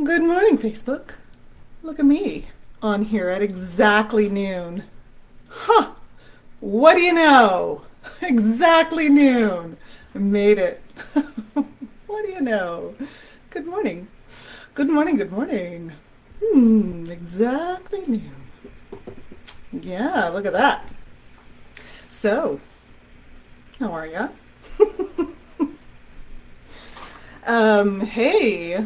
Good morning, Facebook. Look at me on here at exactly noon. Huh! What do you know? Exactly noon. I made it. What do you know? Good morning. Good morning, good morning. Exactly noon. Yeah, look at that. So, how are ya? Hey,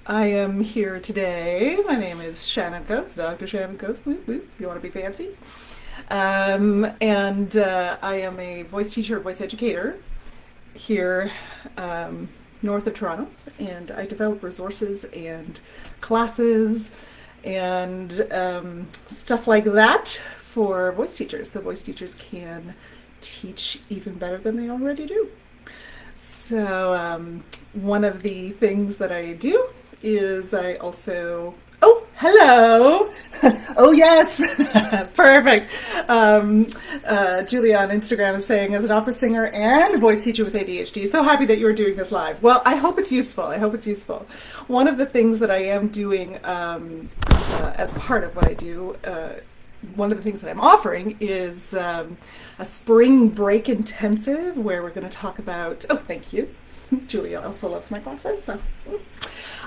I am here today. My name is Shannon Coates, Dr. Shannon Coates. Whoop, whoop, you want to be fancy? And I am a voice teacher, voice educator here north of Toronto, and I develop resources and classes and stuff like that for voice teachers, so voice teachers can teach even better than they already do. So one of the things that I do is I also, oh, hello. Oh, yes. Perfect. Julia on Instagram is saying, as an opera singer and voice teacher with ADHD, so happy that you're doing this live. Well, I hope it's useful. I hope it's useful. One of the things that I am doing as part of what I do, one of the things that I'm offering is a spring break intensive where we're going to talk about, oh, thank you. Julia also loves my classes. So.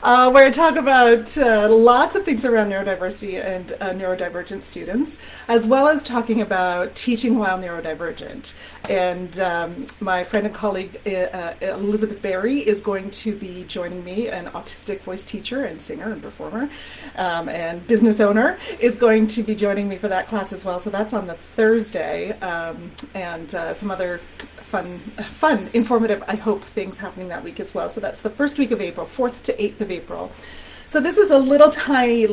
Where I talk about lots of things around neurodiversity and neurodivergent students, as well as talking about teaching while neurodivergent. And my friend and colleague Elizabeth Berry is going to be joining me, an autistic voice teacher and singer and performer and business owner, is going to be joining me for that class as well. So that's on the Thursday, and some other fun, informative, I hope, things happening that week as well. So that's the first week of April, 4th to 8th of April. So this is a little tiny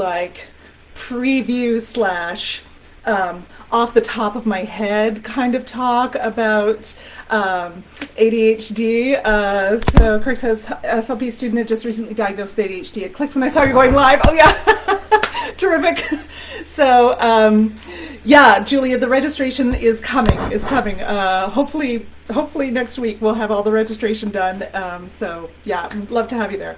preview slash off the top of my head kind of talk about ADHD. So Craig says, SLP student had just recently diagnosed with ADHD. I clicked when I saw you going live. Oh yeah, terrific. So yeah, Julia, the registration is coming. It's coming. Hopefully next week we'll have all the registration done. So yeah, love to have you there.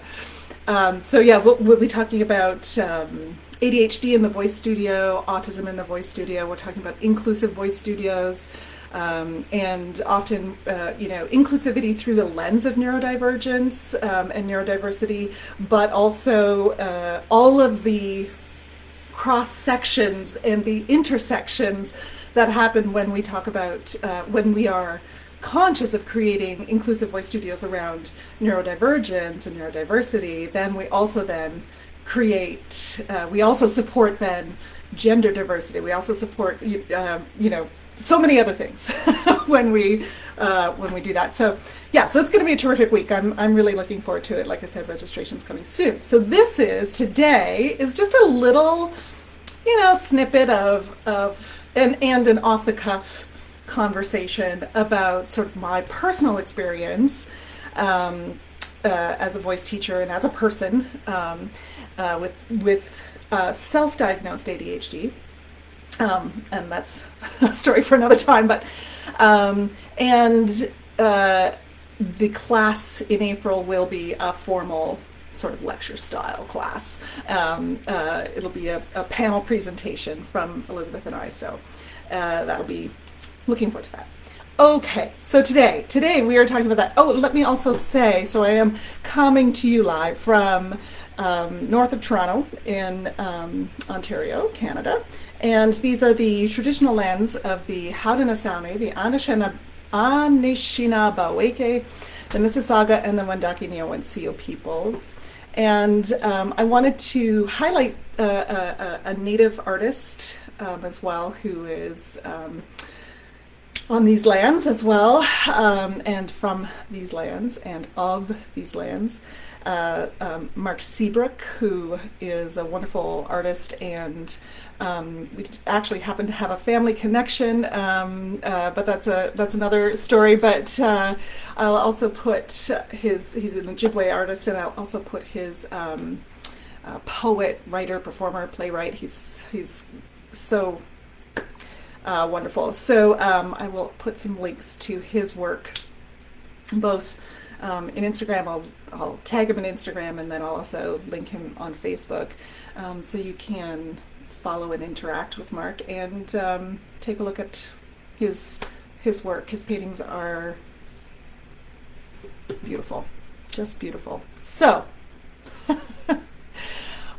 So yeah, we'll be talking about ADHD in the voice studio, autism in the voice studio. We're talking about inclusive voice studios, and often, inclusivity through the lens of neurodivergence and neurodiversity, but also all of the cross sections and the intersections that happen when we talk about when we are conscious of creating inclusive voice studios around neurodivergence and neurodiversity. Then we also create, we also support then gender diversity. We also support so many other things when we do that. So yeah, so it's going to be a terrific week. I'm really looking forward to it. Like I said, registration's coming soon. So today is just a little, snippet of and an off the cuff conversation about sort of my personal experience as a voice teacher and as a person with self-diagnosed ADHD. And that's a story for another time, but the class in April will be a formal sort of lecture style class. It'll be a panel presentation from Elizabeth and I, so that'll be, looking forward to that. Okay, so today we are talking about that. Oh, let me also say, so I am coming to you live from north of Toronto in Ontario, Canada, and these are the traditional lands of the Haudenosaunee, the Anishinaabe, the Mississauga, and the Wendake Neowensio peoples. And I wanted to highlight a Native artist as well, who is on these lands as well, and from these lands and of these lands. Mark Seabrook, who is a wonderful artist, and we actually happen to have a family connection, but that's another story. But I'll also put he's an Ojibwe artist, and I'll also put his poet, writer, performer, playwright. He's so wonderful. So I will put some links to his work, both in Instagram. I'll tag him on Instagram, and then I'll also link him on Facebook, so you can follow and interact with Mark and take a look at his work. His paintings are beautiful, just beautiful. So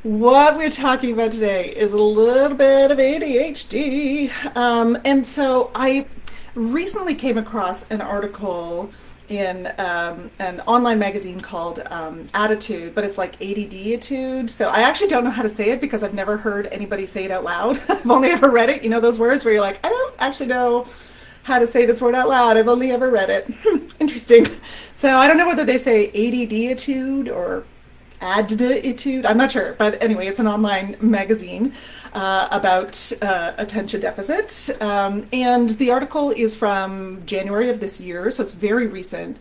what we're talking about today is a little bit of ADHD. And so I recently came across an article in an online magazine called Attitude, but it's like ADD-itude. So I actually don't know how to say it because I've never heard anybody say it out loud. I've only ever read it. You know those words where you're like, I don't actually know how to say this word out loud. I've only ever read it. Interesting. So I don't know whether they say ADD-itude or ADD-itude. I'm not sure, but anyway, it's an online magazine about attention deficit, and the article is from January of this year, so it's very recent.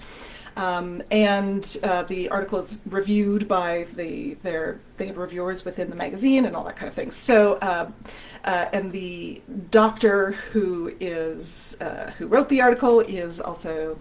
And the article is reviewed by they have reviewers within the magazine and all that kind of thing. So, and the doctor who wrote the article is also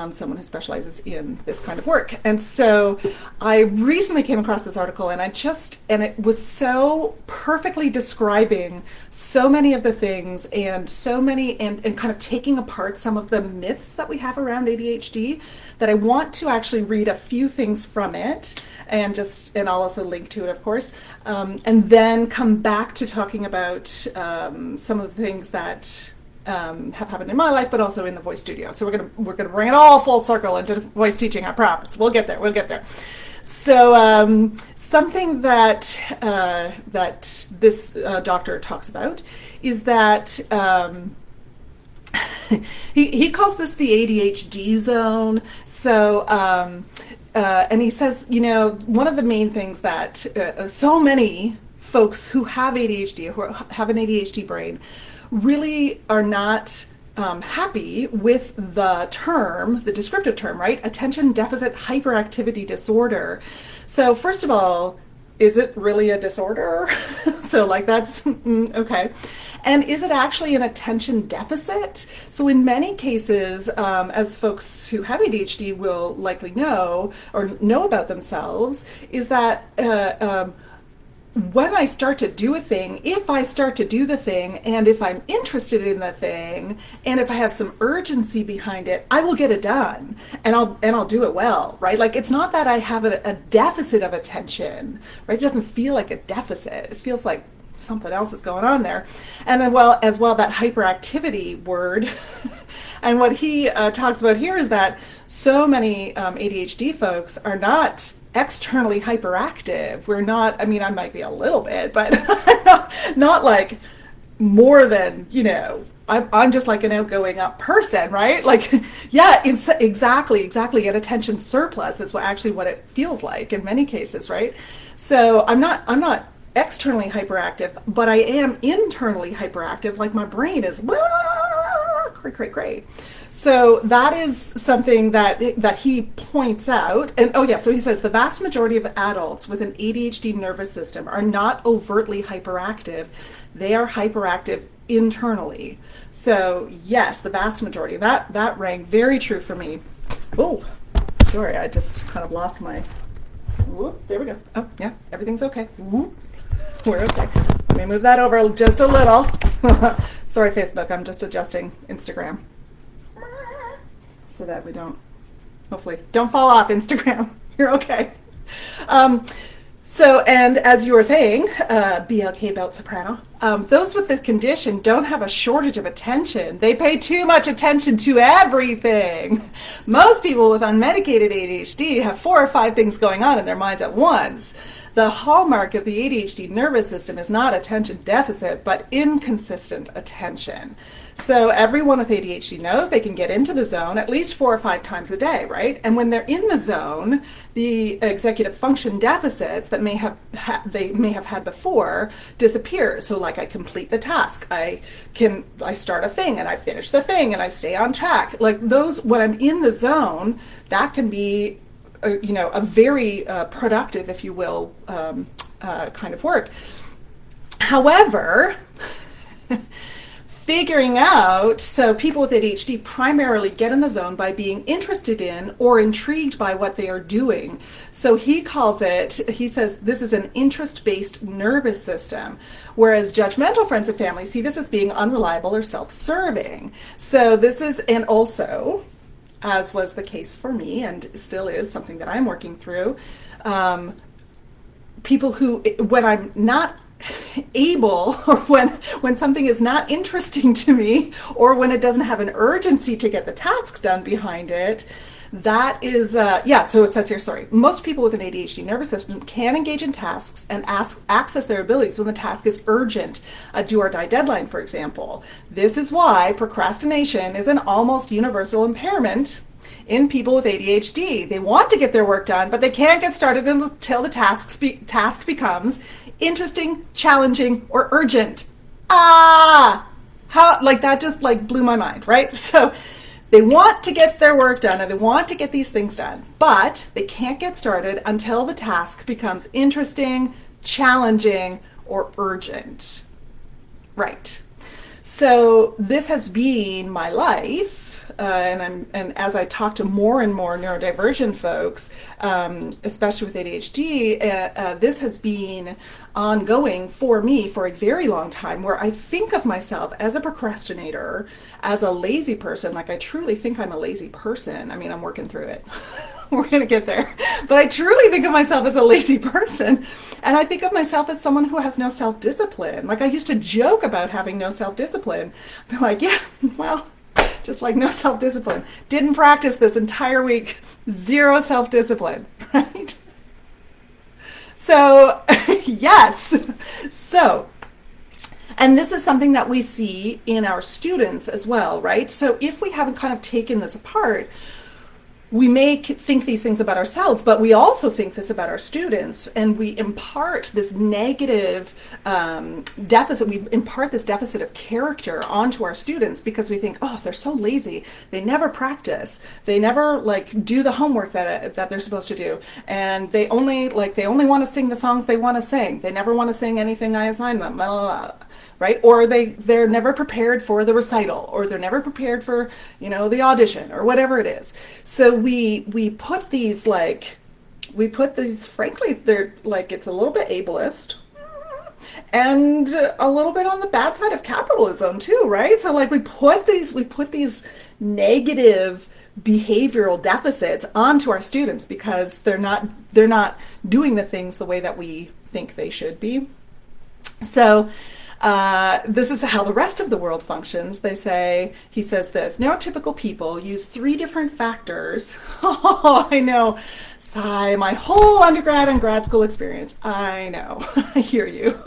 someone who specializes in this kind of work. And so I recently came across this article, and it was so perfectly describing so many of the things and kind of taking apart some of the myths that we have around ADHD, that I want to actually read a few things from it, and I'll also link to it, of course, and then come back to talking about some of the things that have happened in my life, but also in the voice studio. So we're gonna bring it all full circle into voice teaching. I promise. We'll get there. So something that this doctor talks about is that he calls this the ADHD zone. So and he says, one of the main things that so many folks who have ADHD, who have an ADHD brain, really are not happy with the descriptive term, right? Attention deficit hyperactivity disorder. So first of all, is it really a disorder? So that's okay. And is it actually an attention deficit? So in many cases, as folks who have ADHD will likely know about themselves, is that when I start to do a thing, if I start to do the thing, and if I'm interested in the thing, and if I have some urgency behind it, I will get it done, and I'll do it well, right? Like, it's not that I have a deficit of attention, right? It doesn't feel like a deficit. It feels like something else is going on there. And then, as well, that hyperactivity word. And what he talks about here is that so many ADHD folks are not externally hyperactive. We're not, I might be a little bit, but not like more than, I'm just like an outgoing up person, right? Like, yeah, it's exactly. An attention surplus is what it feels like in many cases, right? So I'm not externally hyperactive, but I am internally hyperactive. Like, my brain is great. So that is something that he points out. And so he says the vast majority of adults with an ADHD nervous system are not overtly hyperactive. They are hyperactive internally. So yes, the vast majority. That rang very true for me. Oh, sorry, I just kind of lost my... Whoop, there we go. Oh, yeah, everything's okay. Whoop. We're okay. Let me move that over just a little. Sorry, Facebook, I'm just adjusting Instagram so that we hopefully don't fall off Instagram. You're okay. So, and as you were saying, BLK belt soprano, those with the condition don't have a shortage of attention. They pay too much attention to everything. Most people with unmedicated ADHD have 4 or 5 things going on in their minds at once. The hallmark of the ADHD nervous system is not attention deficit, but inconsistent attention. So everyone with ADHD knows they can get into the zone at least 4 or 5 times a day, right? And when they're in the zone, the executive function deficits that they may have had before disappear. So like, I complete the task, I start a thing and I finish the thing and I stay on track. Like those, when I'm in the zone, that can be a very productive, if you will, kind of work. However, figuring out, so people with ADHD primarily get in the zone by being interested in or intrigued by what they are doing. So he says this is an interest-based nervous system, whereas judgmental friends and family see this as being unreliable or self-serving. So this is, and also, as was the case for me and still is something that I'm working through, people who, when I'm not able, or when something is not interesting to me, or when it doesn't have an urgency to get the task done behind it, that is, so it says here, most people with an ADHD nervous system can engage in tasks and access their abilities when the task is urgent, a do or die deadline, for example. This is why procrastination is an almost universal impairment in people with ADHD. They want to get their work done, but they can't get started until the task becomes interesting, challenging, or urgent. How, like, that just like blew my mind, right? So they want to get their work done and they want to get these things done, but they can't get started until the task becomes interesting, challenging, or urgent. Right. So this has been my life. And as I talk to more and more neurodivergent folks, especially with ADHD, this has been ongoing for me for a very long time, where I think of myself as a procrastinator, as a lazy person. Like, I truly think I'm a lazy person. I mean, I'm working through it. We're going to get there. But I truly think of myself as a lazy person. And I think of myself as someone who has no self-discipline. Like, I used to joke about having no self-discipline. I'm like, yeah, well, just like no self-discipline. Didn't practice this entire week. Zero self-discipline, right? So, yes. So, and this is something that we see in our students as well, right? So if we haven't kind of taken this apart, we may think these things about ourselves, but we also think this about our students, and we impart this negative deficit. We impart this deficit of character onto our students because we think, oh, they're so lazy. They never practice. They never do the homework that they're supposed to do, and they only want to sing the songs they want to sing. They never want to sing anything I assign them. Blah, blah, blah. Right? Or they're never prepared for the recital, or they're never prepared for, the audition, or whatever it is. So we put these, frankly, they're like, it's a little bit ableist and a little bit on the bad side of capitalism too, right? So we put these negative behavioral deficits onto our students because they're not doing the things the way that we think they should be. So this is how the rest of the world functions. He says this: neurotypical people use 3 different factors. Oh, I know. Sigh, my whole undergrad and grad school experience. I know. I hear you.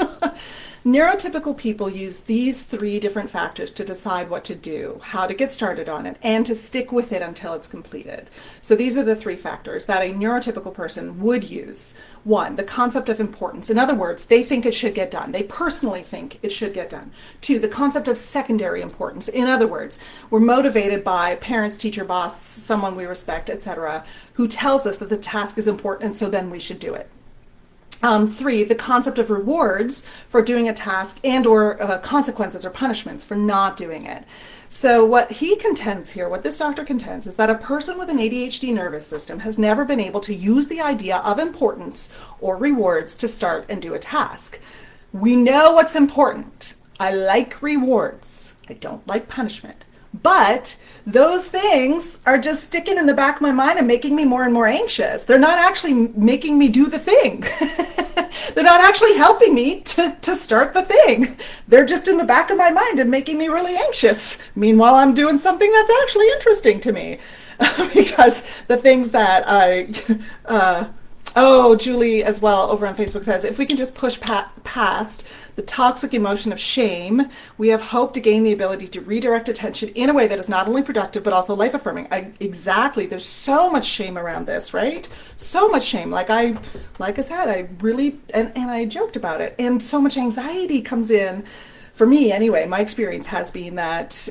Neurotypical people use these 3 different factors to decide what to do, how to get started on it, and to stick with it until it's completed. So these are the 3 factors that a neurotypical person would use. 1, the concept of importance. In other words, they think it should get done. They personally think it should get done. 2, the concept of secondary importance. In other words, we're motivated by parents, teacher, boss, someone we respect, etc., who tells us that the task is important, and so then we should do it. 3, the concept of rewards for doing a task and or consequences or punishments for not doing it. So what he contends here, what this doctor contends, is that a person with an ADHD nervous system has never been able to use the idea of importance or rewards to start and do a task. We know what's important. I like rewards. I don't like punishment. But those things are just sticking in the back of my mind and making me more and more anxious. They're not actually making me do the thing. They're not actually helping me to start the thing. They're just in the back of my mind and making me really anxious. Meanwhile, I'm doing something that's actually interesting to me. Because the things that Julie as well over on Facebook says, if we can just push past the toxic emotion of shame, we have hope to gain the ability to redirect attention in a way that is not only productive but also life-affirming. Exactly. There's so much shame around this, right? So much shame. Like I said, I really, and I joked about it. And so much anxiety comes in. For me, anyway, my experience has been that,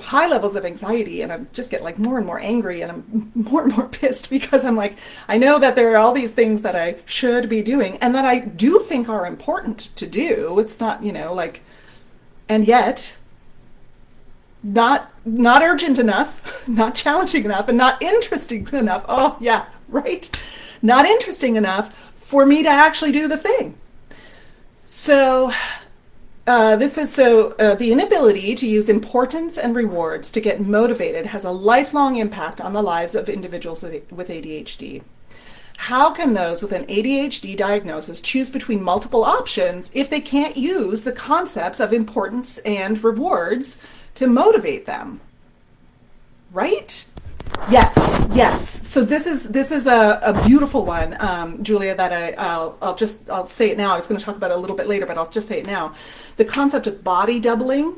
high levels of anxiety, and I just get more and more angry, and I'm more and more pissed because I'm like, I know that there are all these things that I should be doing and that I do think are important to do. It's not, and yet not urgent enough, not challenging enough, and not interesting enough. Oh yeah, right. Not interesting enough for me to actually do the thing. So the inability to use importance and rewards to get motivated has a lifelong impact on the lives of individuals with ADHD. How can those with an ADHD diagnosis choose between multiple options if they can't use the concepts of importance and rewards to motivate them? Right? Yes. So this is a beautiful one, Julia, that I'll say it now. I was going to talk about it a little bit later, but I'll just say it now. The concept of body doubling.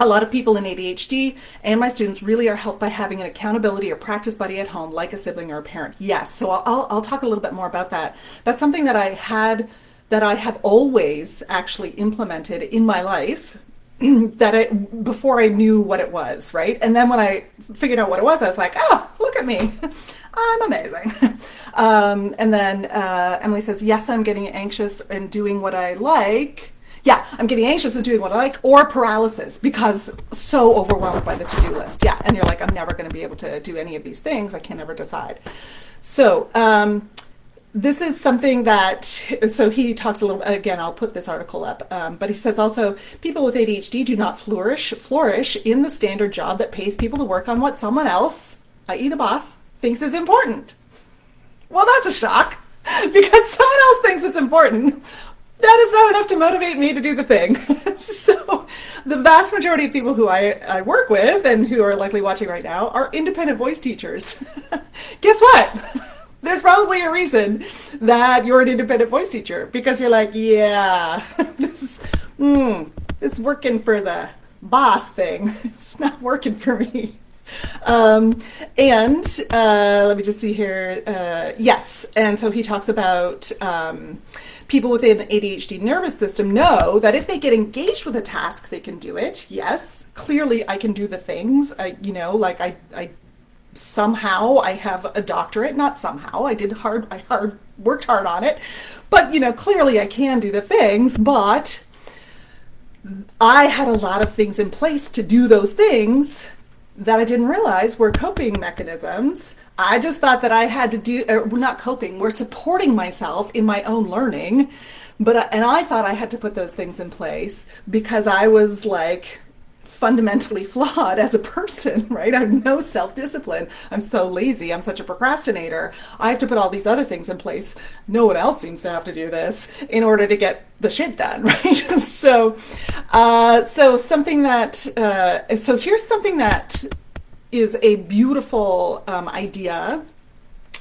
A lot of people in ADHD and my students really are helped by having an accountability or practice buddy at home, like a sibling or a parent. Yes, so I'll talk a little bit more about that. That's something that I have always actually implemented in my life. Before I knew what it was, right? And then when I figured out what it was, I was like, oh, look at me. I'm amazing. And then Emily says, yes, I'm getting anxious and doing what I like. Yeah, I'm getting anxious and doing what I like, or paralysis because so overwhelmed by the to-do list. Yeah, and you're like, I'm never going to be able to do any of these things. I can never decide. So this is something that, so he talks a little, again, I'll put this article up, but he says also, people with ADHD do not flourish in the standard job that pays people to work on what someone else, i.e. the boss, thinks is important. Well, that's a shock, because someone else thinks it's important. That is not enough to motivate me to do the thing. So the vast majority of people who I work with and who are likely watching right now are independent voice teachers. Guess what? There's probably a reason that you're an independent voice teacher, because you're like, yeah, this it's working for the boss thing. It's not working for me. Let me just see here. Yes, and so he talks about people within the ADHD nervous system know that if they get engaged with a task, they can do it. Yes, clearly I can do the things. I somehow I have a doctorate, not somehow, I worked hard on it, but clearly I can do the things, but I had a lot of things in place to do those things that I didn't realize were coping mechanisms. I just thought that I had to do, not coping, we're supporting myself in my own learning, and I thought I had to put those things in place because I was like fundamentally flawed as a person, right? I have no self-discipline. I'm so lazy. I'm such a procrastinator. I have to put all these other things in place. No one else seems to have to do this in order to get the shit done, right? So something that, so here's something that is a beautiful idea,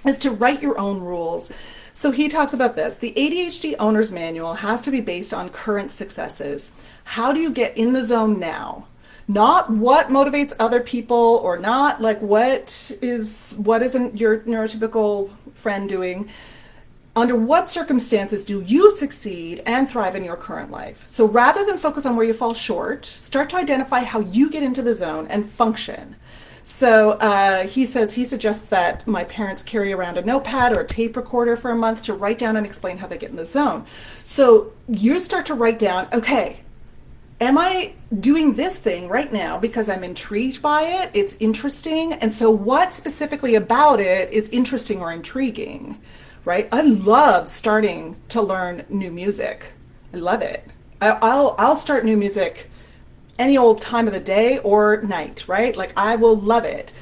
is to write your own rules. So he talks about this. The ADHD owner's manual has to be based on current successes. How do you get in the zone now? Not what motivates other people, or not like what isn't your neurotypical friend doing. Under what circumstances do you succeed and thrive in your current life? So rather than focus on where you fall short, start to identify how you get into the zone and function. So he suggests that my parents carry around a notepad or a tape recorder for a month to write down and explain how they get in the zone. So you start to write down, okay, am I doing this thing right now because I'm intrigued by it? It's interesting. And so what specifically about it is interesting or intriguing, right? I love starting to learn new music. I love it. I'll start new music any old time of the day or night, right? Like I will love it.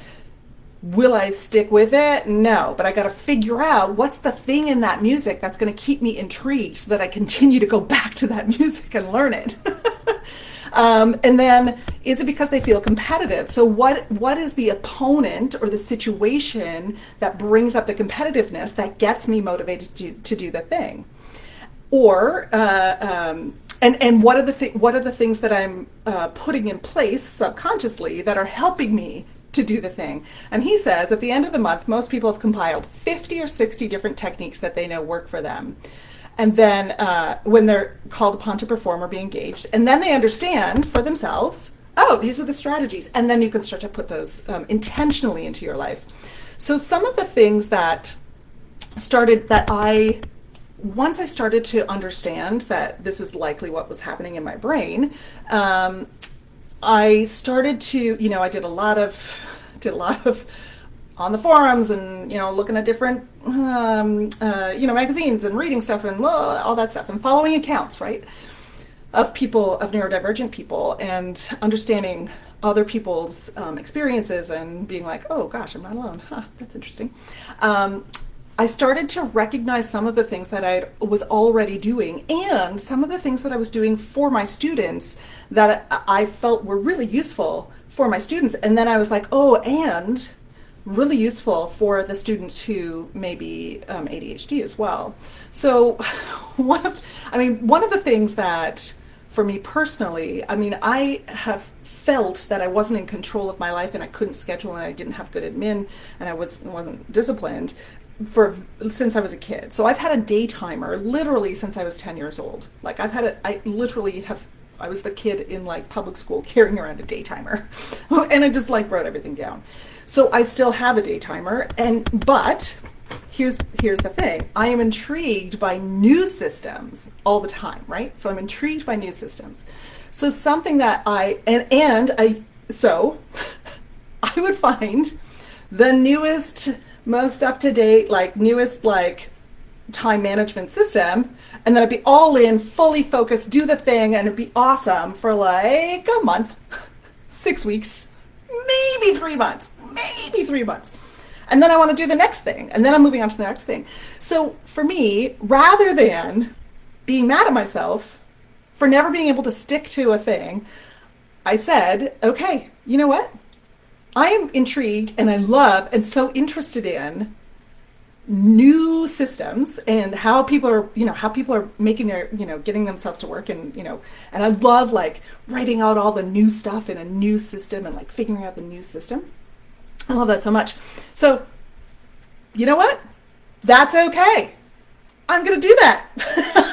Will I stick with it? No, but I got to figure out what's the thing in that music that's going to keep me intrigued so that I continue to go back to that music and learn it. And then, is it because they feel competitive? So what is the opponent or the situation that brings up the competitiveness that gets me motivated to do the thing? Or, and what are the things that I'm putting in place subconsciously that are helping me to do the thing? And he says at the end of the month, most people have compiled 50 or 60 different techniques that they know work for them. And then when they're called upon to perform or be engaged, and then they understand for themselves, oh, these are the strategies. And then you can start to put those intentionally into your life. So some of the things that once I started to understand that this is likely what was happening in my brain, I started to, I did a lot of on the forums and, looking at different, magazines and reading stuff and all that stuff and following accounts, right, of people, of neurodivergent people, and understanding other people's experiences and being like, oh gosh, I'm not alone. Huh, that's interesting. I started to recognize some of the things that I was already doing and some of the things that I was doing for my students that I felt were really useful for my students. And then I was like, oh, and really useful for the students who may be ADHD as well. So one of the things that for me personally, I have felt that I wasn't in control of my life and I couldn't schedule and I didn't have good admin and I wasn't disciplined since I was a kid. So I've had a day timer literally since I was 10 years old. Like I was the kid in like public school carrying around a day timer and I just like wrote everything down. So I still have a day timer, but here's the thing. I am intrigued by new systems all the time, right? So I'm intrigued by new systems. So something that I would find the newest, most up-to-date, newest time management system, and then I'd be all in, fully focused, do the thing, and it'd be awesome for like a month, 6 weeks, maybe 3 months. And then I want to do the next thing, and then I'm moving on to the next thing. So for me, rather than being mad at myself for never being able to stick to a thing, I said, okay, you know what? I am intrigued and I love and so interested in new systems and how people are making their, getting themselves to work and I love writing out all the new stuff in a new system and figuring out the new system. I love that so much. So, you know what? That's okay. I'm going to do that.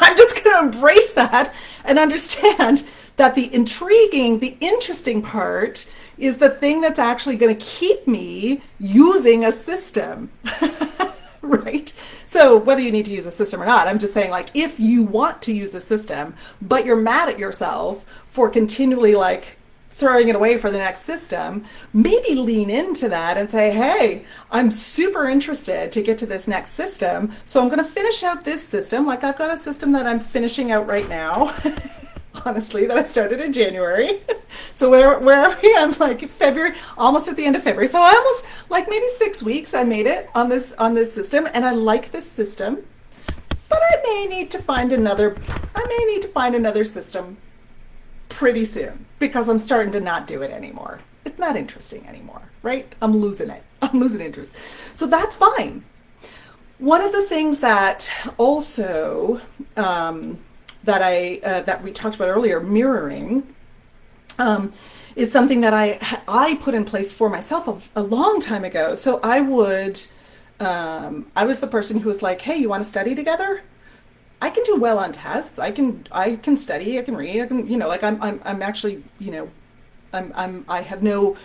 I'm just going to embrace that and understand that the interesting part is the thing that's actually going to keep me using a system, right? So whether you need to use a system or not, I'm just saying if you want to use a system, but you're mad at yourself for continually throwing it away for the next system, maybe lean into that and say, hey, I'm super interested to get to this next system. So I'm going to finish out this system. I've got a system that I'm finishing out right now, honestly, that I started in January. So where are we? I'm February, almost at the end of February. So I almost maybe 6 weeks I made it on this system, and I like this system, but I may need to find another system pretty soon because I'm starting to not do it anymore. It's not interesting anymore, right? I'm losing it. I'm losing interest. So that's fine. One of the things that also that we talked about earlier, mirroring, is something that I put in place for myself a long time ago. So I was the person who was like, hey, you want to study together? I can do well on tests. I can study. I can read. I can, I'm actually, I have no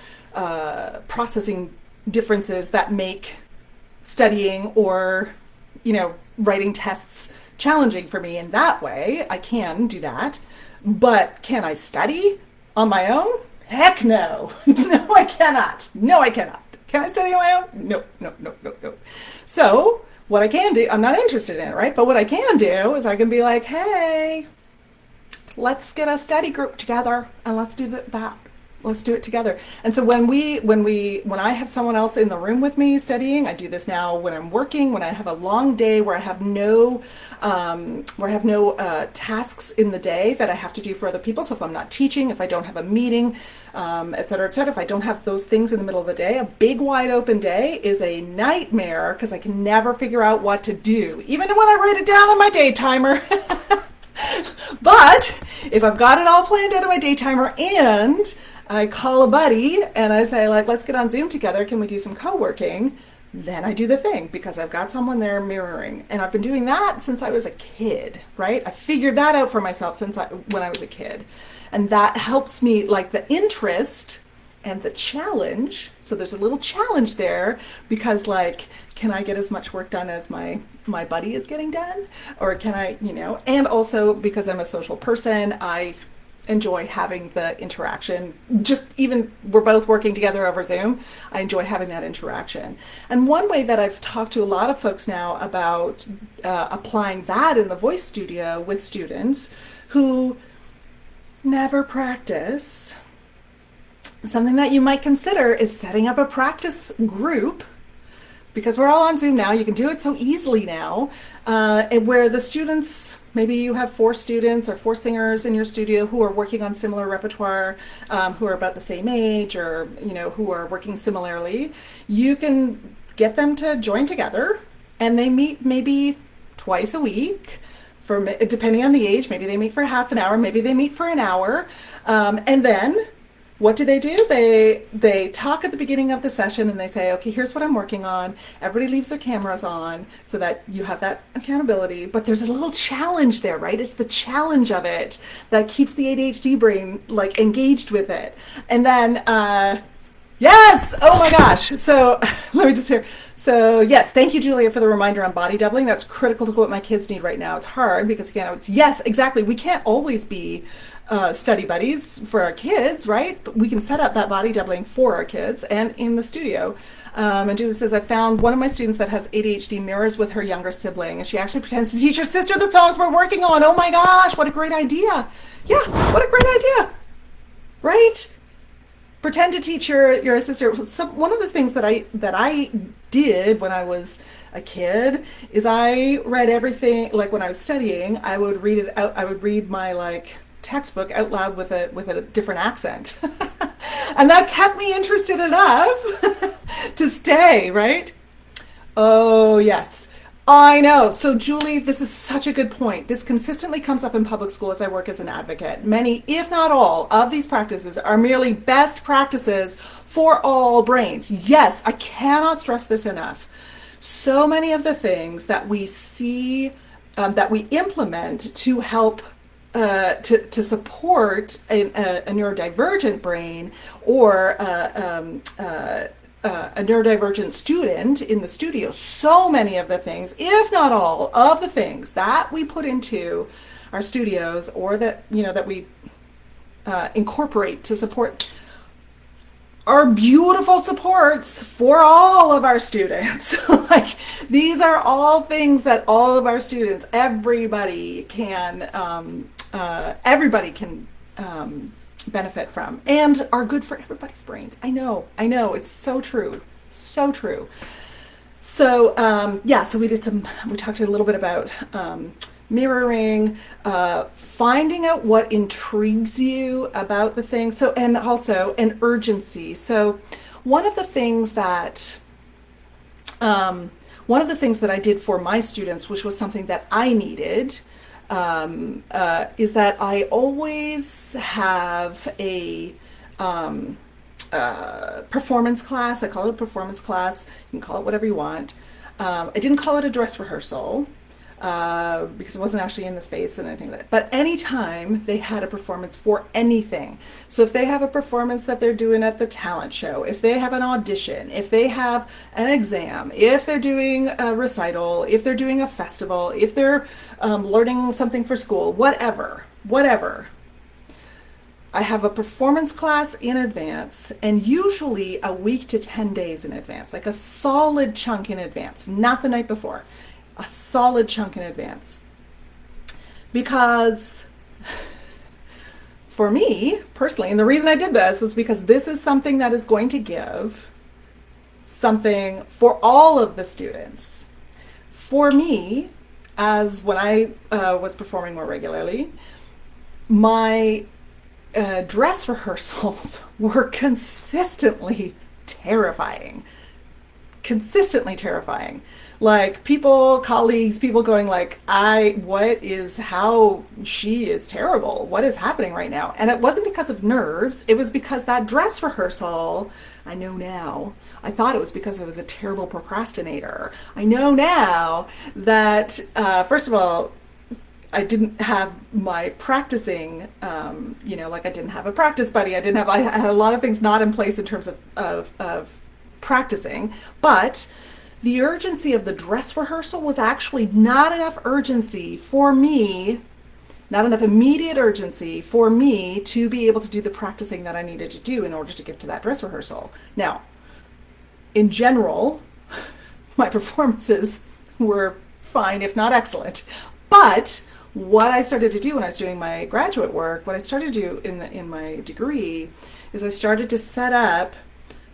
processing differences that make studying or, writing tests challenging for me in that way. I can do that, but can I study on my own? Heck no. No, I cannot. No, I cannot. Can I study on my own? No. So what I can do, I'm not interested in it, right? But what I can do is I can be like, hey, let's get a study group together and let's do that. Let's do it together. And so when I have someone else in the room with me studying, I do this now when I'm working, when I have a long day where I have no tasks in the day that I have to do for other people. So if I'm not teaching, if I don't have a meeting, et cetera, if I don't have those things in the middle of the day, a big wide open day is a nightmare because I can never figure out what to do, even when I write it down on my day timer. But if I've got it all planned out on my day timer and I call a buddy and I say let's get on Zoom together, can we do some co-working? Then I do the thing because I've got someone there mirroring. And I've been doing that since I was a kid, right? I figured that out for myself when I was a kid. And that helps me the interest and the challenge. So there's a little challenge there because can I get as much work done as my buddy is getting done? Or can I, and also because I'm a social person, I enjoy having the interaction. Just even we're both working together over Zoom, I enjoy having that interaction. And one way that I've talked to a lot of folks now about applying that in the voice studio with students who never practice, something that you might consider is setting up a practice group, because we're all on Zoom now. You can do it so easily now, and where the students, maybe you have 4 students or 4 singers in your studio who are working on similar repertoire, who are about the same age, or who are working similarly. You can get them to join together, and they meet maybe twice a week. Depending on the age, maybe they meet for half an hour, maybe they meet for an hour, and then what do? They talk at the beginning of the session, and they say, okay, here's what I'm working on. Everybody leaves their cameras on so that you have that accountability. But there's a little challenge there, right? It's the challenge of it that keeps the ADHD brain like engaged with it. And then, yes, oh my gosh. So let me just hear. So yes, thank you, Julia, for the reminder on body doubling. That's critical to what my kids need right now. It's hard because, again, yes, exactly. We can't always be study buddies for our kids, right? But we can set up that body doubling for our kids and in the studio. And Julia says, I found one of my students that has ADHD mirrors with her younger sibling, and she actually pretends to teach her sister the songs we're working on. Oh my gosh, what a great idea. Yeah, what a great idea, right? Pretend to teach your sister. One of the things that I did when I was a kid is I read everything. Like when I was studying, I would read it out. I would read my textbook out loud with a different accent, and that kept me interested enough to stay. Right? Oh yes. I know. So Julie, this is such a good point. This consistently comes up in public school as I work as an advocate. Many, if not all, of these practices are merely best practices for all brains. Yes, I cannot stress this enough. So many of the things that we see, that we implement to help to support a neurodivergent brain or a neurodivergent student in the studio, so many of the things, if not all of the things that we put into our studios or that we incorporate to support are beautiful supports for all of our students. Like these are all things that all of our students, everybody can benefit from and are good for everybody's brains. I know, it's so true, so true. So so we talked a little bit about mirroring, finding out what intrigues you about the thing. So, and also an urgency. So one of the things that I did for my students, which was something that I needed, is that I always have a performance class. I call it a performance class. You can call it whatever you want. I didn't call it a dress rehearsal because it wasn't actually in the space and anything like that. But anytime they had a performance for anything. So if they have a performance that they're doing at the talent show, if they have an audition, if they have an exam, if they're doing a recital, if they're doing a festival, if they're learning something for school, whatever. I have a performance class in advance, and usually a week to 10 days in advance, like a solid chunk in advance, not the night before. A solid chunk in advance. Because for me personally, and the reason I did this is because this is something that is going to give something for all of the students. For me, as when I was performing more regularly, my dress rehearsals were consistently terrifying. Like colleagues, people going like, how she is terrible. What is happening right now? And it wasn't because of nerves. It was because that dress rehearsal, I know now, I thought it was because I was a terrible procrastinator. I know now that, first of all, I didn't have my practicing, like I didn't have a practice buddy. I had a lot of things not in place in terms of practicing, but the urgency of the dress rehearsal was actually not enough urgency for me not enough immediate urgency for me to be able to do the practicing that I needed to do in order to get to that dress rehearsal. Now, in general, my performances were fine, if not excellent. But what I started to do when I was doing my graduate work, what I started to do in my degree, is I started to set up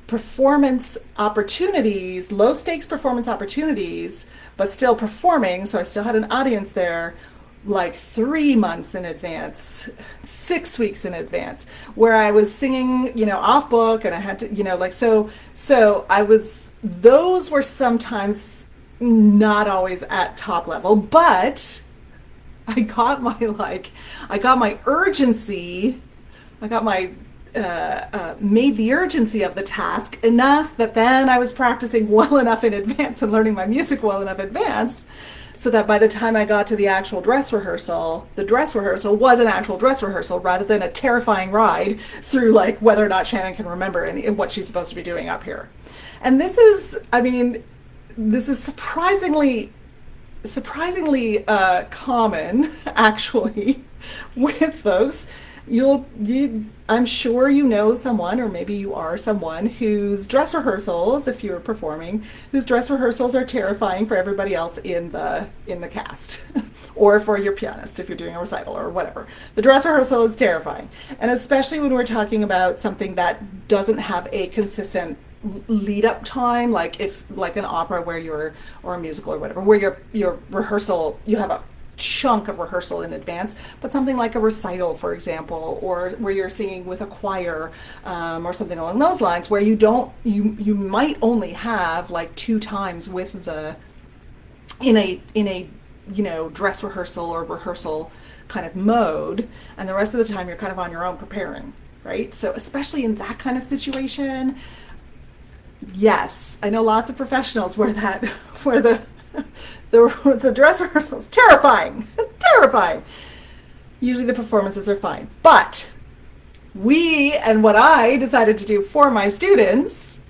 performance opportunities, low stakes performance opportunities, but still performing. So I still had an audience there, like 3 months in advance, 6 weeks in advance, where I was singing, off book, and I had to, so I was, those were sometimes not always at top level, but I got my urgency, made the urgency of the task enough that then I was practicing well enough in advance and learning my music well enough in advance, so that by the time I got to the actual dress rehearsal, the dress rehearsal was an actual dress rehearsal rather than a terrifying ride through whether or not Shannon can remember and what she's supposed to be doing up here. And this is surprisingly common, actually, with folks. I'm sure you know someone, or maybe you are someone whose dress rehearsals, if you're performing, whose dress rehearsals are terrifying for everybody else in the cast, or for your pianist if you're doing a recital or whatever. The dress rehearsal is terrifying, and especially when we're talking about something that doesn't have a consistent lead up time, like an opera or a musical or whatever, where your rehearsal, you have a chunk of rehearsal in advance, but something like a recital, for example, or where you're singing with a choir, or something along those lines, where you might only have 2 times with in a dress rehearsal or rehearsal kind of mode, and the rest of the time you're kind of on your own preparing, right? So especially in that kind of situation, yes, I know lots of professionals where the dress rehearsal is terrifying. Terrifying. Usually the performances are fine. But what I decided to do for my students,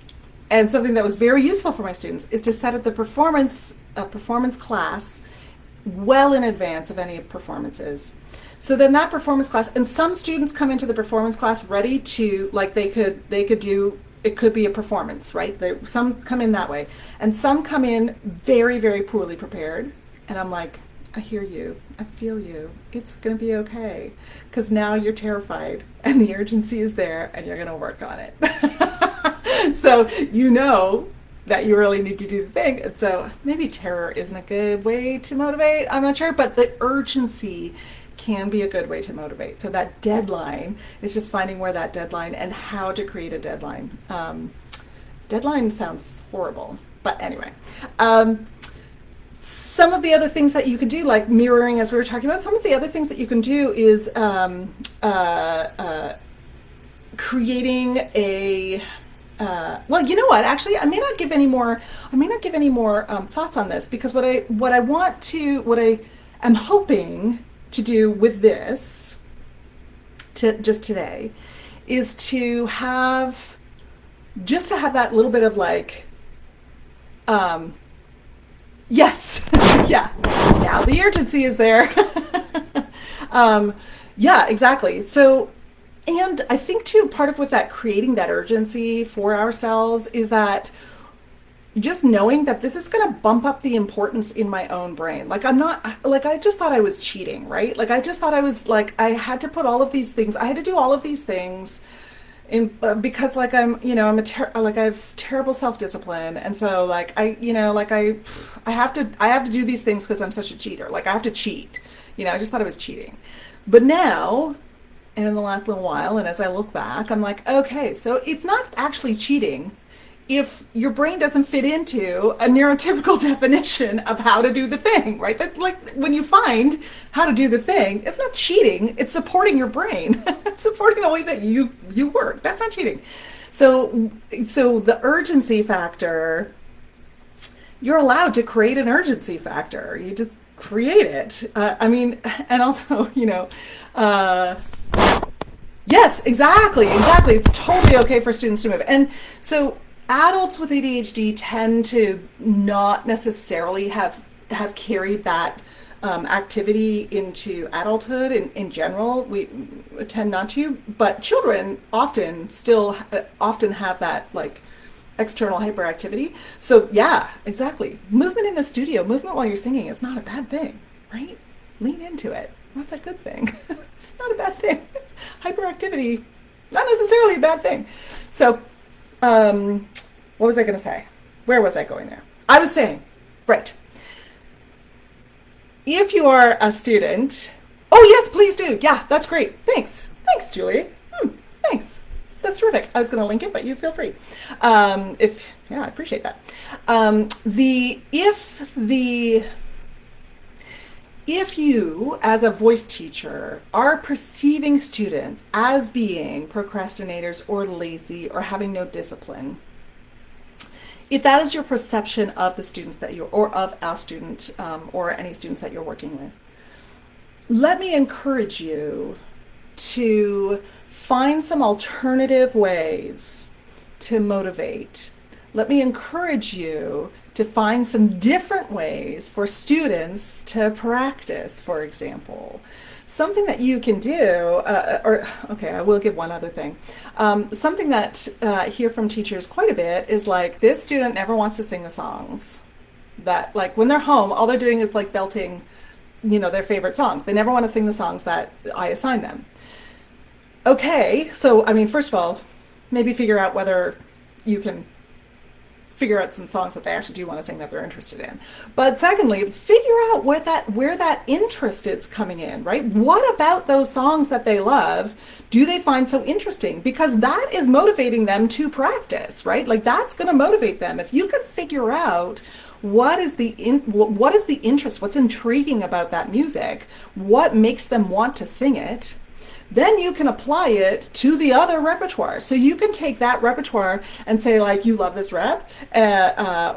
and something that was very useful for my students, is to set up a performance class well in advance of any performances. So then that performance class, and some students come into the performance class ready to, they could do, it could be a performance, right? Some come in that way, and some come in very, very poorly prepared. And I'm like, I hear you, I feel you. It's going to be okay, because now you're terrified, and the urgency is there, and you're going to work on it. So that you really need to do the thing. And so maybe terror isn't a good way to motivate. I'm not sure, but the urgency can be a good way to motivate. So that deadline is just finding where that deadline and how to create a deadline. Deadline sounds horrible, but anyway. Some of the other things that you can do, like mirroring, as we were talking about, some of the other things that you can do is creating a well, you know what? Actually, I may not give any more thoughts on this, because what I am hoping to do with this, just today, is to have that little bit of yes, yeah, now the urgency is there. Yeah, exactly. So, and I think too, part of with that creating that urgency for ourselves is that just knowing that this is going to bump up the importance in my own brain. I just thought I was cheating, right? I just thought I was I had to put all of these things, I had to do all of these things because I have terrible self-discipline. And so I have to do these things because I'm such a cheater. I have to cheat, I just thought I was cheating. But now, and in the last little while, and as I look back, I'm like, okay, so it's not actually cheating if your brain doesn't fit into a neurotypical definition of how to do the thing, right? That, when you find how to do the thing, it's not cheating, it's supporting your brain. It's supporting the way that you work. That's not cheating. So the urgency factor, you're allowed to create an urgency factor. You just create it. And also, yes, exactly. It's totally okay for students to move. And so adults with ADHD tend to not necessarily have carried that activity into adulthood. In general, we tend not to, but children often have that like external hyperactivity. So yeah, exactly. Movement in the studio, movement while you're singing is not a bad thing, right? Lean into it. That's a good thing. It's not a bad thing. Hyperactivity, not necessarily a bad thing. So, what was I going to say? Where was I going there? I was saying, right. If you are a student, oh yes, please do. Yeah, that's great. Thanks. Thanks, Julie. Thanks. That's terrific. I was going to link it, but you feel free. I appreciate that. If you, as a voice teacher, are perceiving students as being procrastinators or lazy or having no discipline, if that is your perception of the students or of a student, or any students that you're working with, let me encourage you to find some alternative ways to motivate. Let me encourage you to find some different ways for students to practice, for example. Something that you can do, I will give one other thing. Something that I hear from teachers quite a bit is like, this student never wants to sing the songs. That like when they're home, all they're doing is like belting, their favorite songs. They never want to sing the songs that I assign them. Okay, so I mean, first of all, maybe figure out whether you can figure out some songs that they actually do want to sing that they're interested in. But secondly, figure out where that interest is coming in, right? What about those songs that they love do they find so interesting? Because that is motivating them to practice, right? Like that's going to motivate them. If you could figure out what is the interest, what's intriguing about that music, what makes them want to sing it, then you can apply it to the other repertoire. So you can take that repertoire and say, like, you love this rep.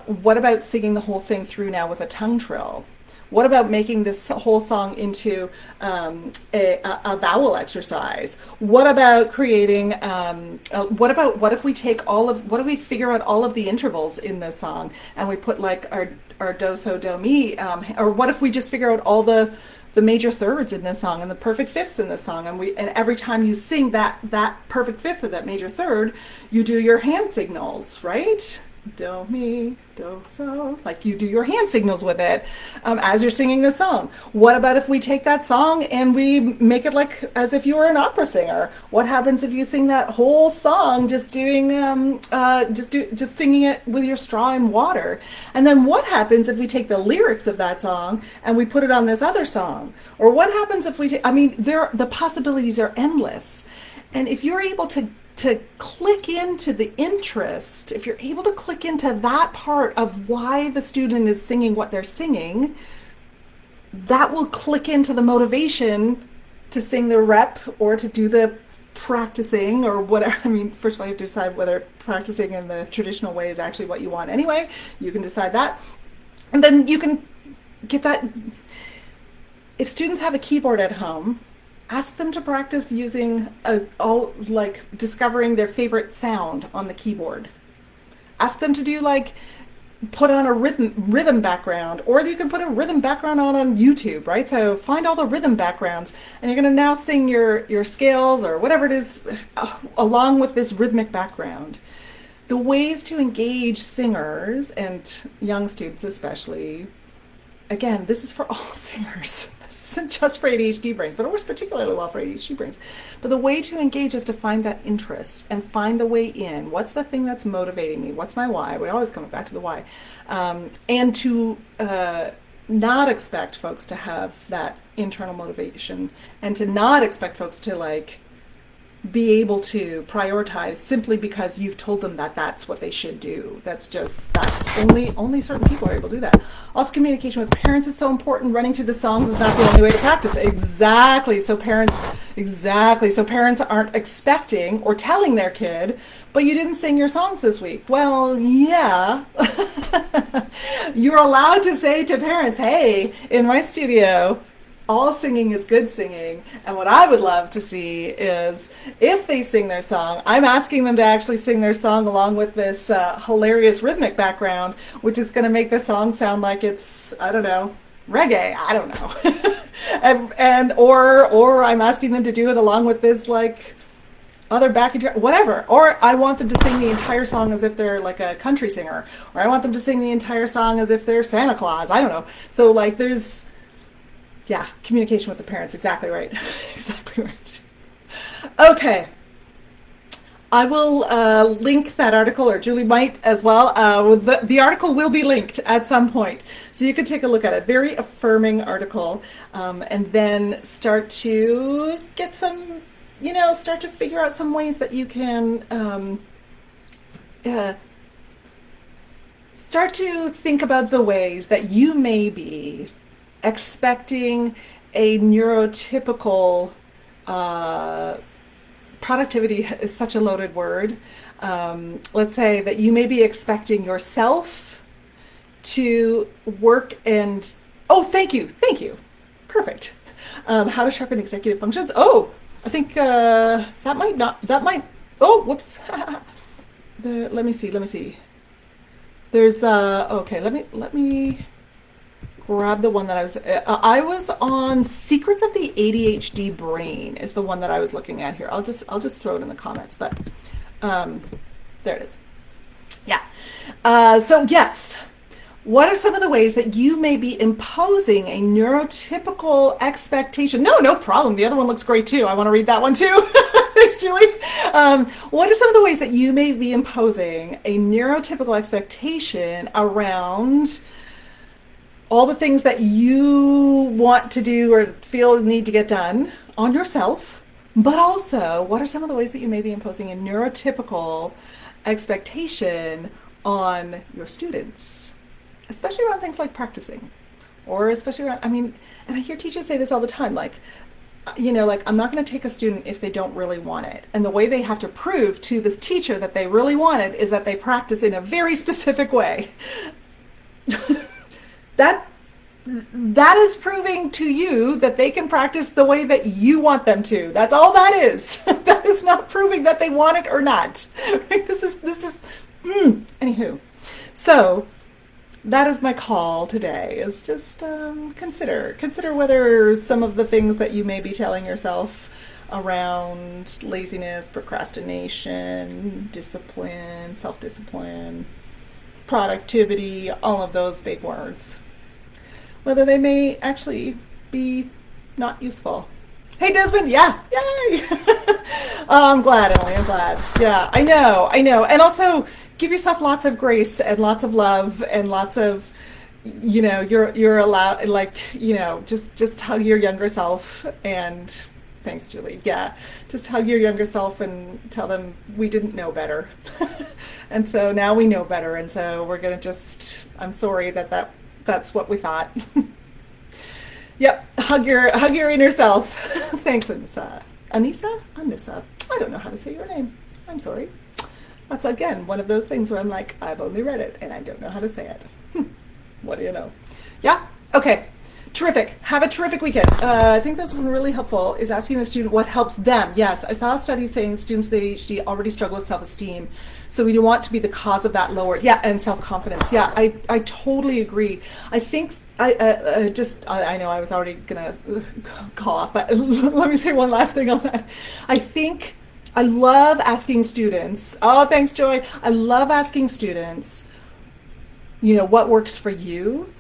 What about singing the whole thing through now with a tongue trill? What about making this whole song into a vowel exercise? What about creating, what if we figure out all of the intervals in this song and we put like our do, so, do, mi, or what if we just figure out all the major thirds in this song and the perfect fifths in this song, and every time you sing that perfect fifth or that major third, you do your hand signals, right? Do, mi, do, so, like you do your hand signals with it as you're singing the song. What about if we take that song and we make it like as if you were an opera singer? What happens if you sing that whole song just doing just singing it with your straw and water? And then what happens if we take the lyrics of that song and we put it on this other song? Or what happens if we the possibilities are endless. And if you're able to click into the interest, if you're able to click into that part of why the student is singing what they're singing, that will click into the motivation to sing the rep or to do the practicing or whatever. I mean, first of all, you have to decide whether practicing in the traditional way is actually what you want anyway. You can decide that. And then you can get that. If students have a keyboard at home, ask them to practice using discovering their favorite sound on the keyboard. Ask them to do put on a rhythm background, or you can put a rhythm background on YouTube, right? So find all the rhythm backgrounds, and you're going to now sing your scales or whatever it is along with this rhythmic background. The ways to engage singers and young students especially, again, this is for all singers. This isn't just for ADHD brains, but it works particularly well for ADHD brains. But the way to engage is to find that interest and find the way in. What's the thing that's motivating me? What's my why? We always come back to the why. And to not expect folks to have that internal motivation, and to not expect folks to be able to prioritize simply because you've told them that that's what they should do. That's only certain people are able to do that. Also, communication with parents is so important. Running through the songs is not the only way to practice. Exactly. So parents aren't expecting or telling their kid, but you didn't sing your songs this week. Well, yeah. You're allowed to say to parents, hey, in my studio, all singing is good singing, and what I would love to see is if they sing their song, I'm asking them to actually sing their song along with this hilarious rhythmic background, which is going to make the song sound like it's, I don't know, reggae, I don't know. Or I'm asking them to do it along with this like other backing track, whatever. Or I want them to sing the entire song as if they're like a country singer, or I want them to sing the entire song as if they're Santa Claus. I don't know. So like there's, yeah, communication with the parents. Exactly right. Exactly right. Okay. I will link that article, or Julie might as well. The article will be linked at some point, so you can take a look at it. Very affirming article, and then start to get some, start to figure out some ways that you can start to think about the ways that you may be expecting a neurotypical productivity is such a loaded word. Let's say that you may be expecting yourself to work and, thank you. Perfect. How to sharpen executive functions. I think whoops. Let me see. There's, okay, let me grab the one that I was on. Secrets of the ADHD Brain is the one that I was looking at here. I'll just throw it in the comments, but there it is. Yeah. So yes, what are some of the ways that you may be imposing a neurotypical expectation? No problem. The other one looks great too. I want to read that one too. Thanks, Julie. What are some of the ways that you may be imposing a neurotypical expectation around all the things that you want to do or feel the need to get done on yourself, but also what are some of the ways that you may be imposing a neurotypical expectation on your students, especially around things like practicing, or especially around, and I hear teachers say this all the time, like, I'm not going to take a student if they don't really want it. And the way they have to prove to this teacher that they really want it is that they practice in a very specific way. That is proving to you that they can practice the way that you want them to. That's all that is. That is not proving that they want it or not. This is anywho. So that is my call today, is just consider whether some of the things that you may be telling yourself around laziness, procrastination, discipline, self-discipline, productivity, all of those big words, whether they may actually be not useful. Hey, Desmond, yeah, yay! I'm glad, Emily, I'm glad. Yeah, I know. And also, give yourself lots of grace and lots of love and lots of, you're allowed, like, just hug your younger self and, thanks, Julie, yeah, just hug your younger self and tell them we didn't know better. And so now we know better, and so we're going to I'm sorry that's what we thought. Yep, hug your inner self. Thanks, Anissa. Anissa? I don't know how to say your name. I'm sorry. That's, again, one of those things where I'm like, I've only read it, and I don't know how to say it. What do you know? Yeah? Okay. Terrific. Have a terrific weekend. I think that's been really helpful, is asking the student what helps them. Yes, I saw a study saying students with ADHD already struggle with self-esteem. So we don't want to be the cause of that lowered. Yeah, and self-confidence. Yeah, I totally agree. I think I know I was already going to call off, but let me say one last thing on that. I love asking students, thanks, Joy. I love asking students, what works for you?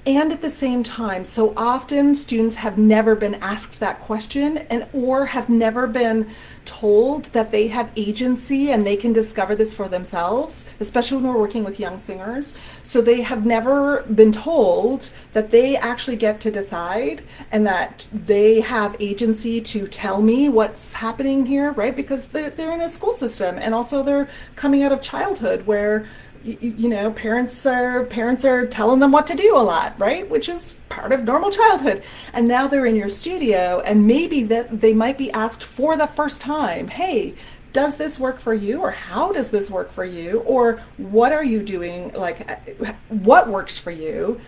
And at the same time, so often students have never been asked that question or have never been told that they have agency and they can discover this for themselves, especially when we're working with young singers. So they have never been told that they actually get to decide and that they have agency to tell me what's happening here, right? Because they're in a school system, and also they're coming out of childhood where parents are telling them what to do a lot, right? Which is part of normal childhood. And now they're in your studio, and maybe that they might be asked for the first time, hey, does this work for you? Or how does this work for you? Or what are you doing? Like, what works for you?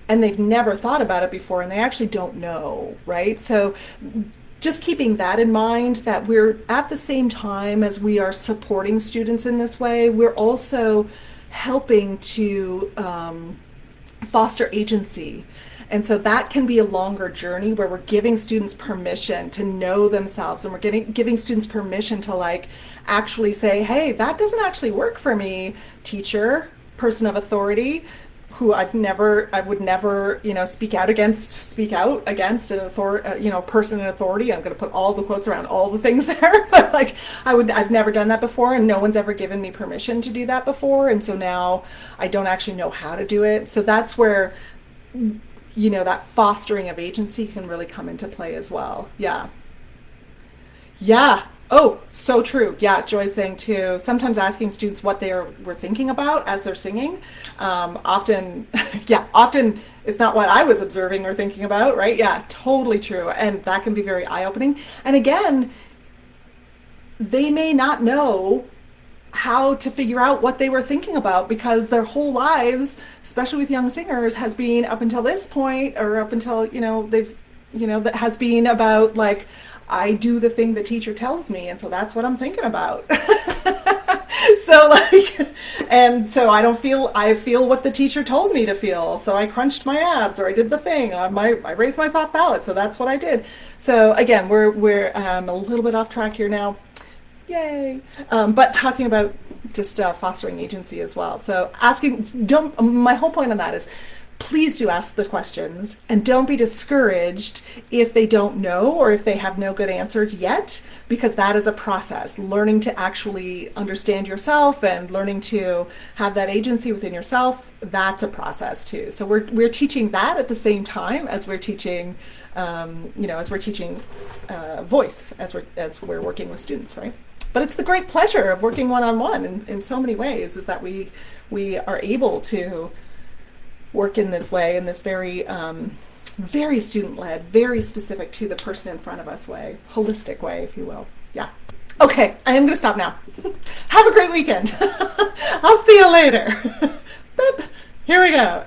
And they've never thought about it before, and they actually don't know, right? So just keeping that in mind, that we're at the same time as we are supporting students in this way, we're also helping to foster agency. And so that can be a longer journey where we're giving students permission to know themselves, and we're giving students permission to like actually say, hey, that doesn't actually work for me, teacher, person of authority, who I would never, speak out against an person in authority. I'm going to put all the quotes around all the things there, but like I've never done that before, and no one's ever given me permission to do that before, and so now I don't actually know how to do it. So that's where, that fostering of agency can really come into play as well. Yeah. Oh, so true. Yeah, Joy's saying too, sometimes asking students what they were thinking about as they're singing, often is not what I was observing or thinking about, right? Yeah, totally true. And that can be very eye-opening. And again, they may not know how to figure out what they were thinking about, because their whole lives, especially with young singers, has been up until this point, or up until, that has been about like, I do the thing the teacher tells me, and so that's what I'm thinking about. So I feel what the teacher told me to feel. So I crunched my abs, or I did the thing. I raised my soft palate, so that's what I did. So again, we're a little bit off track here now. Yay! But talking about just fostering agency as well. So my whole point on that is, please do ask the questions, and don't be discouraged if they don't know or if they have no good answers yet, because that is a process. Learning to actually understand yourself and learning to have that agency within yourself, that's a process too. So we're teaching that at the same time as we're teaching, voice, as we're working with students, right? But it's the great pleasure of working one-on-one in so many ways, is that we are able to work in this way, in this very, very student-led, very specific to the person in front of us way, holistic way, if you will. Yeah. Okay, I am going to stop now. Have a great weekend. I'll see you later. Boop. Here we go.